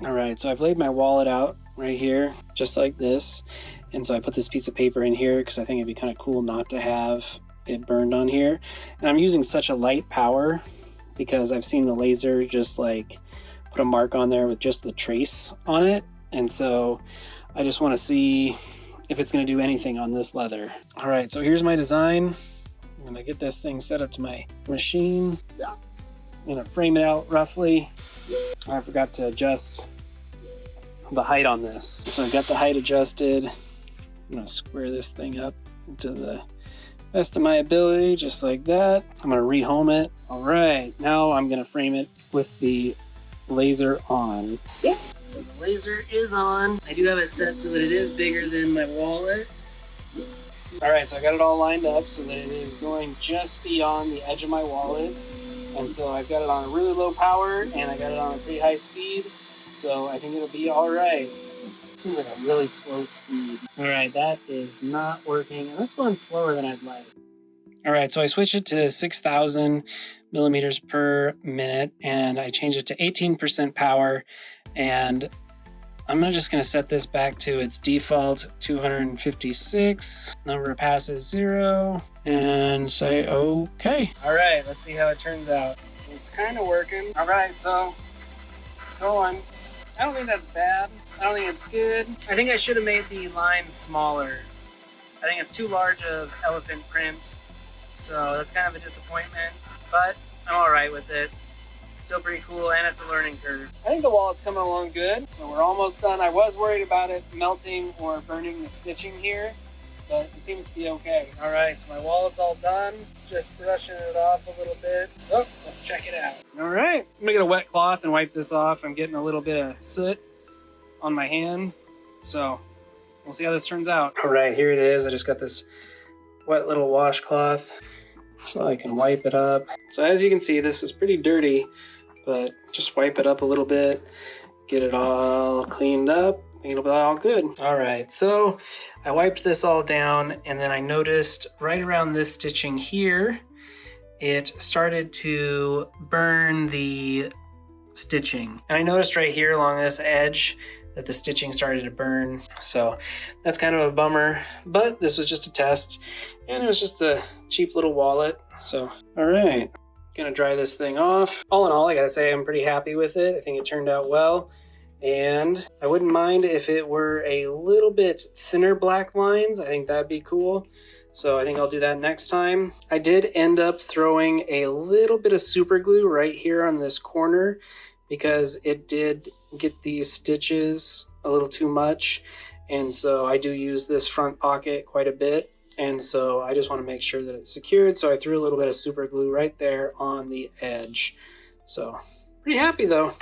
All right, so I've laid my wallet out right here, just like this. And so I put this piece of paper in here because I think it'd be kind of cool not to have it burned on here. And I'm using such a light power because I've seen the laser just like put a mark on there with just the trace on it. And so I just want to see if it's going to do anything on this leather. All right, so here's my design. I'm going to get this thing set up to my machine. I'm going to frame it out roughly. I forgot to adjust the height on this. So I've got the height adjusted. I'm going to square this thing up to the best of my ability, just like that. I'm going to rehome it. All right, now I'm going to frame it with the laser on. Yeah. So the laser is on. I do have it set so that it is bigger than my wallet. All right, so I got it all lined up so that it is going just beyond the edge of my wallet. And so I've got it on a really low power and I got it on a pretty high speed. So I think it'll be all right. Seems like a really slow speed. All right, that is not working. And that's going slower than I'd like. All right, so I switched it to 6,000 millimeters per minute and I changed it to 18% power. And I'm just gonna set this back to its default 256. Number of passes 0 and say okay. All right, let's see how it turns out. It's kind of working. All right, so it's going. I don't think that's bad. I don't think it's good. I think I should have made the lines smaller. I think it's too large of elephant print. So that's kind of a disappointment, but I'm all right with it. Still pretty cool, and it's a learning curve. I think the wallet's coming along good, so we're almost done. I was worried about it melting or burning the stitching here, but it seems to be okay. All right, so my wallet's all done. Just brushing it off a little bit. Oh, let's check it out. All right, I'm gonna get a wet cloth and wipe this off. I'm getting a little bit of soot on my hand, so we'll see how this turns out. All right, here it is. I just got this wet little washcloth so I can wipe it up. So as you can see, this is pretty dirty, but just wipe it up a little bit, get it all cleaned up, and it'll be all good. All right, so I wiped this all down, and then I noticed right around this stitching here, it started to burn the stitching. And I noticed right here along this edge that the stitching started to burn. So that's kind of a bummer, but this was just a test, and it was just a cheap little wallet. So, all right. Gonna dry this thing off. All in all, I gotta say I'm pretty happy with it. I think it turned out well. And I wouldn't mind if it were a little bit thinner black lines. I think that'd be cool. So I think I'll do that next time. I did end up throwing a little bit of super glue right here on this corner because it did get these stitches a little too much. And so I do use this front pocket quite a bit. And so I just want to make sure that it's secured. So I threw a little bit of super glue right there on the edge. So pretty happy though.